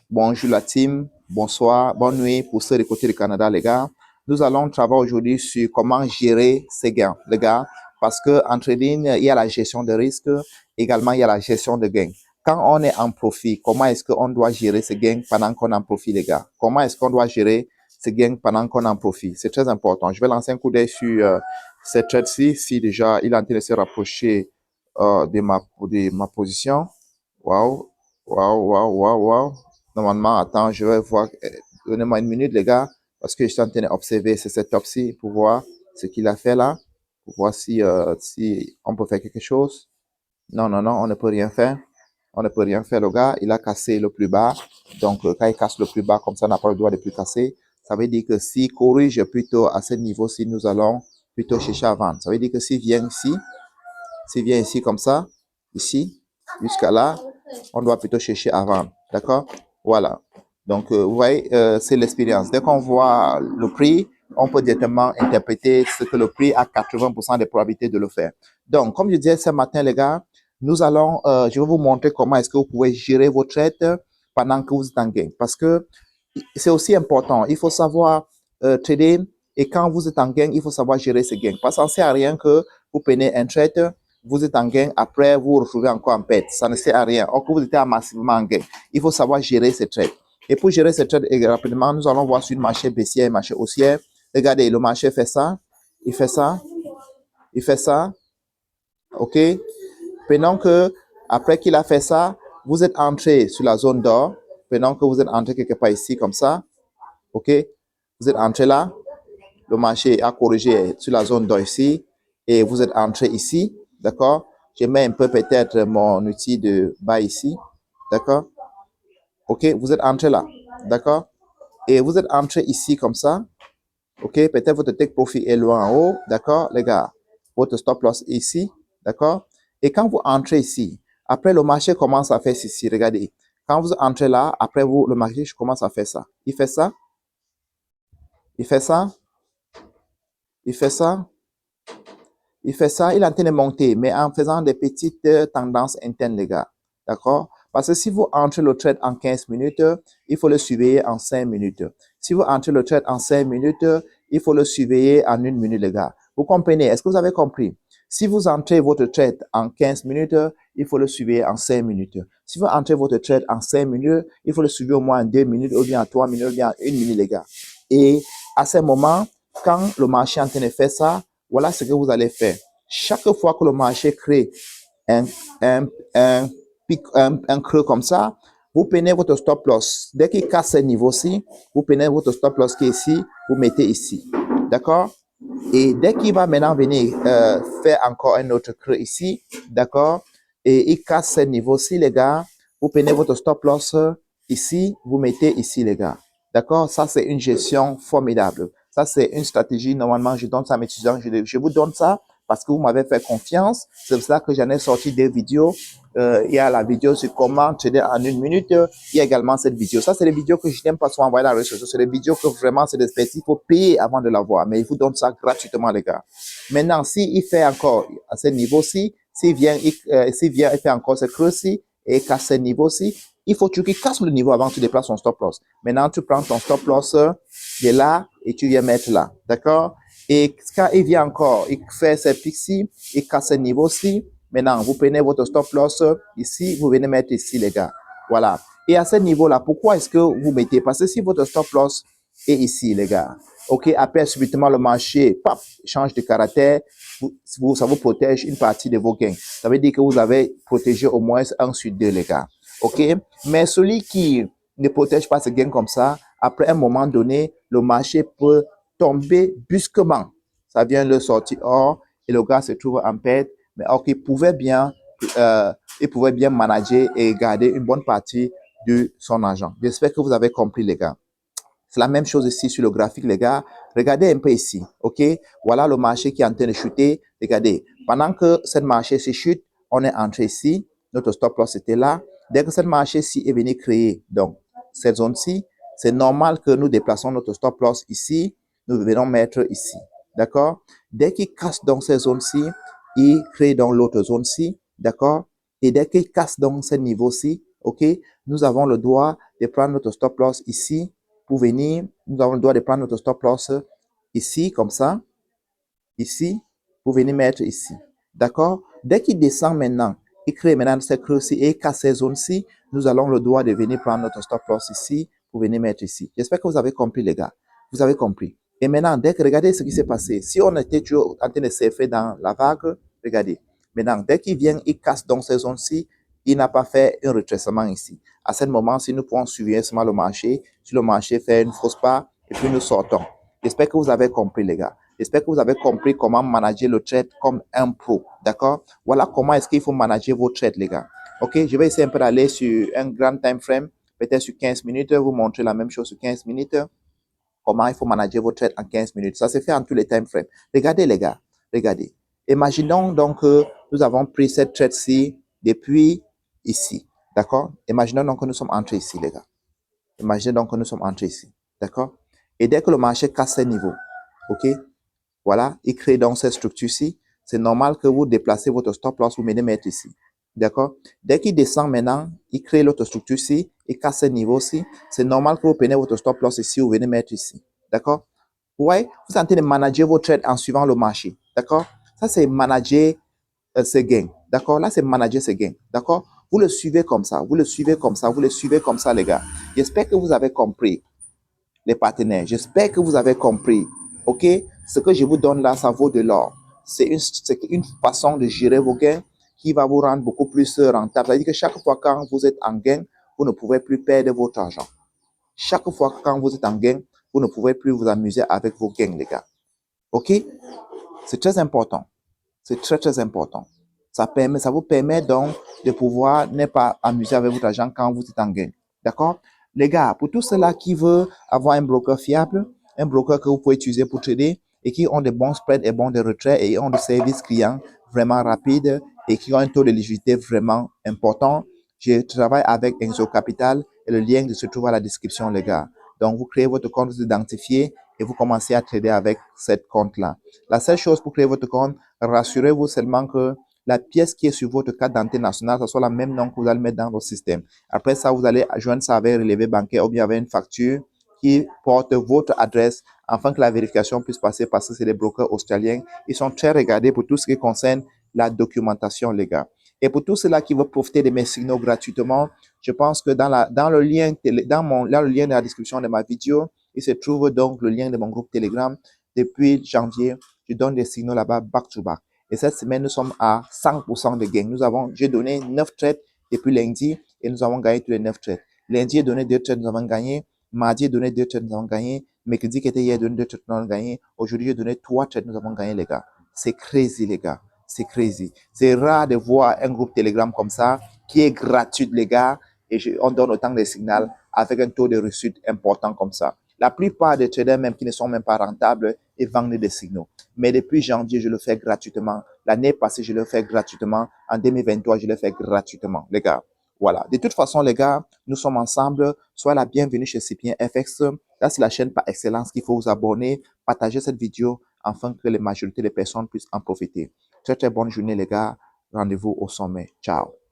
Bonjour la team, bonsoir, bonne nuit pour ceux du côté du Canada, les gars. Nous allons travailler aujourd'hui sur comment gérer ces gains, les gars, parce que en trading, il y a la gestion de risque, également il y a la gestion de gains. Quand on est en profit, comment est-ce qu'on doit gérer ces gains pendant qu'on est en profit, les gars? Comment est-ce qu'on doit gérer ces gains pendant qu'on est en profit? C'est très important. Je vais lancer un coup d'œil sur cette trade-ci, si déjà il est en train de se rapprocher de ma position. Waouh, waouh, waouh, waouh, waouh. Normalement, attends, je vais voir. Donnez-moi une minute, les gars, parce que je suis en train d'observer ce setup-ci pour voir ce qu'il a fait là, pour voir si on peut faire quelque chose. Non, non, non, on ne peut rien faire. On ne peut rien faire, le gars. Il a cassé le plus bas. Donc, quand il casse le plus bas, comme ça, on n'a pas le droit de plus casser. Ça veut dire que s'il corrige plutôt à ce niveau-ci, nous allons plutôt chercher à vendre. Ça veut dire que s'il vient ici comme ça, ici, jusqu'à là, on doit plutôt chercher à vendre. D'accord? Voilà. Donc, vous voyez, c'est l'expérience. Dès qu'on voit le prix, on peut directement interpréter ce que le prix a 80% de probabilités de le faire. Donc, comme je disais ce matin, les gars, je vais vous montrer comment est-ce que vous pouvez gérer vos trades pendant que vous êtes en gain. Parce que c'est aussi important. Il faut savoir trader et quand vous êtes en gain, il faut savoir gérer ces gains. Parce que ça ne sert à rien que vous prenez un trade, vous êtes en gain, après vous vous retrouvez encore en perte. Ça ne sert à rien. Or que vous êtes massivement en gain. Il faut savoir gérer ces trades. Et pour gérer ces trades rapidement, nous allons voir sur le marché baissier et marché haussier. Regardez, le marché fait ça, il fait ça, il fait ça. OK? Pendant que, après qu'il a fait ça, vous êtes entré sur la zone d'or. Pendant que vous êtes entré quelque part ici, comme ça. OK? Vous êtes entré là. Le marché a corrigé sur la zone d'or ici. Et vous êtes entré ici. D'accord? Je mets un peu peut-être mon outil de bas ici. D'accord? OK? Vous êtes entré là. D'accord? Et vous êtes entré ici comme ça. OK? Peut-être votre take profit est loin en haut. D'accord, les gars? Votre stop loss est ici. D'accord? Et quand vous entrez ici, après le marché commence à faire ceci. Regardez. Quand vous entrez là, après vous, le marché commence à faire ça. Il fait ça. Il fait ça. Il fait ça. Il fait ça. Il est en train de monter, mais en faisant des petites tendances internes, les gars. D'accord? Parce que si vous entrez le trade en 15 minutes, il faut le surveiller en 5 minutes. Si vous entrez le trade en 5 minutes, il faut le surveiller en 1 minute, les gars. Vous comprenez? Est-ce que vous avez compris? Si vous entrez votre trade en 15 minutes, il faut le surveiller en 5 minutes. Si vous entrez votre trade en 5 minutes, il faut le surveiller au moins en 2 minutes, ou bien en 3 minutes, ou bien en 1 minute, les gars. Et à ce moment, quand le marché est en train de faire ça, voilà ce que vous allez faire. Chaque fois que le marché crée un, un, un pic, un creux comme ça, vous prenez votre stop loss. Dès qu'il casse ce niveau-ci, vous prenez votre stop loss qui est ici, vous mettez ici. D'accord? Et dès qu'il va maintenant venir faire encore un autre creux ici, d'accord? Et il casse ce niveau-ci, les gars, vous prenez votre stop loss ici, vous mettez ici, les gars. D'accord? Ça, c'est une gestion formidable. Ça, c'est une stratégie. Normalement, je donne ça à mes étudiants. Je vous donne ça parce que vous m'avez fait confiance. C'est pour ça que j'en ai sorti des vidéos. Il y a la vidéo sur comment trader en 1 minute. Il y a également cette vidéo. Ça, c'est les vidéos que je n'aime pas souvent envoyer dans les réseaux sociaux. C'est des vidéos que vraiment, c'est des expertises. Il faut payer avant de la voir. Mais il vous donne ça gratuitement, les gars. Maintenant, s'il fait encore à ce niveau-ci, s'il vient et fait encore ce creux-ci et casse ce niveau-ci, il faut qu'il casse le niveau avant que tu déplaces ton stop loss. Maintenant, tu prends ton stop loss de là et tu viens mettre là. D'accord? Et quand il vient encore, il fait ce pic-ci, il casse ce niveau-ci. Maintenant, vous prenez votre stop loss ici, vous venez mettre ici, les gars. Voilà. Et à ce niveau-là, pourquoi est-ce que vous mettez? Parce que si votre stop loss est ici, les gars, OK, après, subitement, le marché, paf, change de caractère, ça vous protège une partie de vos gains. Ça veut dire que vous avez protégé au moins 1 sur 2, les gars. OK? Mais celui qui ne protège pas ses gains comme ça, après un moment donné, le marché peut tomber brusquement. Ça vient le sortir hors et le gars se trouve en perte. Mais OK, il pouvait bien manager et garder une bonne partie de son argent. J'espère que vous avez compris, les gars. C'est la même chose ici sur le graphique, les gars. Regardez un peu ici, OK? Voilà le marché qui est en train de chuter. Regardez, pendant que cette marché se chute, on est entré ici. Notre stop loss était là. Dès que cette marché-ci est venu créer, donc, cette zone-ci, c'est normal que nous déplaçons notre stop loss ici. Nous venons mettre ici, d'accord? Dès qu'il casse dans cette zone-ci, il crée dans l'autre zone-ci, d'accord? Et dès qu'il casse dans ce niveau-ci, OK? Nous avons le droit de prendre notre stop loss ici pour venir. Nous avons le droit de prendre notre stop loss ici, comme ça, ici, pour venir mettre ici. D'accord? Dès qu'il descend maintenant, il crée maintenant cette creux-ci et casse ces zones-ci, nous allons le droit de venir prendre notre stop loss ici pour venir mettre ici. J'espère que vous avez compris, les gars. Vous avez compris. Et maintenant, dès que regardez ce qui s'est passé. Si on était toujours en train de surfer dans la vague, regardez. Maintenant, dès qu'il vient, il casse dans ces zones-ci, il n'a pas fait un retracement ici. À ce moment, si nous pouvons suivre seulement le marché, si le marché fait une fausse part, et puis nous sortons. J'espère que vous avez compris, les gars. J'espère que vous avez compris comment manager le trade comme un pro. D'accord? Voilà comment est-ce qu'il faut manager vos trades, les gars. OK? Je vais essayer un peu d'aller sur un grand time frame, peut-être sur 15 minutes, vous montrer la même chose sur 15 minutes. Comment il faut manager vos trades en 15 minutes. Ça se fait en tous les time frames. Regardez, les gars. Regardez. Imaginons donc que nous avons pris cette trade-ci depuis ici. D'accord? Imaginons donc que nous sommes entrés ici, les gars. Imaginez donc que nous sommes entrés ici. D'accord? Et dès que le marché casse ces niveaux, OK? Voilà, il crée donc cette structure-ci. C'est normal que vous déplacez votre stop loss, vous venez mettre ici. D'accord? Dès qu'il descend maintenant, il crée l'autre structure-ci, il casse ce niveau-ci. C'est normal que vous prenez votre stop loss ici, vous venez mettre ici. D'accord? Vous voyez, vous êtes en train de manager vos trades en suivant le marché. D'accord? Ça, c'est manager ses gains. D'accord? Là, c'est manager ses gains. D'accord? Vous le suivez comme ça, vous le suivez comme ça, vous le suivez comme ça, les gars. J'espère que vous avez compris, les partenaires. J'espère que vous avez compris. OK? Ce que je vous donne là, ça vaut de l'or. C'est une façon de gérer vos gains qui va vous rendre beaucoup plus rentable. C'est-à-dire que chaque fois quand vous êtes en gain, vous ne pouvez plus perdre votre argent. Chaque fois quand vous êtes en gain, vous ne pouvez plus vous amuser avec vos gains, les gars. OK? C'est très important. C'est très, très important. Ça vous permet donc de pouvoir ne pas amuser avec votre argent quand vous êtes en gain. D'accord? Les gars, pour tous ceux-là qui veulent avoir un broker fiable, un broker que vous pouvez utiliser pour trader et qui ont de bons spreads et bons de retrait et ont des services clients vraiment rapides et qui ont un taux d'éligibilité vraiment important, je travaille avec Enzo Capital et le lien se trouve à la description, les gars. Donc, vous créez votre compte, vous identifiez et vous commencez à trader avec cette compte-là. La seule chose pour créer votre compte, rassurez-vous seulement que la pièce qui est sur votre carte d'identité nationale, ce soit la même nom que vous allez mettre dans votre système. Après ça, vous allez joindre ça avec un relevé bancaire ou bien avec une facture qui porte votre adresse afin que la vérification puisse passer parce que c'est des brokers australiens. Ils sont très regardés pour tout ce qui concerne la documentation, les gars. Et pour tous ceux-là qui veulent profiter de mes signaux gratuitement, je pense que dans le lien de la description de ma vidéo, il se trouve donc le lien de mon groupe Telegram. Depuis janvier, je donne des signaux là-bas back to back. Et cette semaine, nous sommes à 100% de gain. J'ai donné 9 trades depuis lundi et nous avons gagné tous les 9 trades. Lundi, j'ai donné 2 trades, nous avons gagné. Mardi, j'ai donné 2 trades, nous avons gagné. Mercredi, qui était hier, j'ai donné 2 trades, nous avons gagné. Aujourd'hui, j'ai donné 3 trades, nous avons gagné, les gars. C'est crazy, les gars. C'est crazy. C'est rare de voir un groupe Telegram comme ça qui est gratuit, les gars. Et on donne autant de signaux avec un taux de réussite important comme ça. La plupart des traders même qui ne sont même pas rentables, ils vendent des signaux. Mais depuis janvier, je le fais gratuitement. L'année passée, je le fais gratuitement. En 2023, je le fais gratuitement, les gars. Voilà. De toute façon, les gars, nous sommes ensemble. Soyez la bienvenue chez Cipien FX. Là, c'est la chaîne par excellence qu'il faut vous abonner, partager cette vidéo afin que la majorité des personnes puissent en profiter. Très, très bonne journée, les gars. Rendez-vous au sommet. Ciao.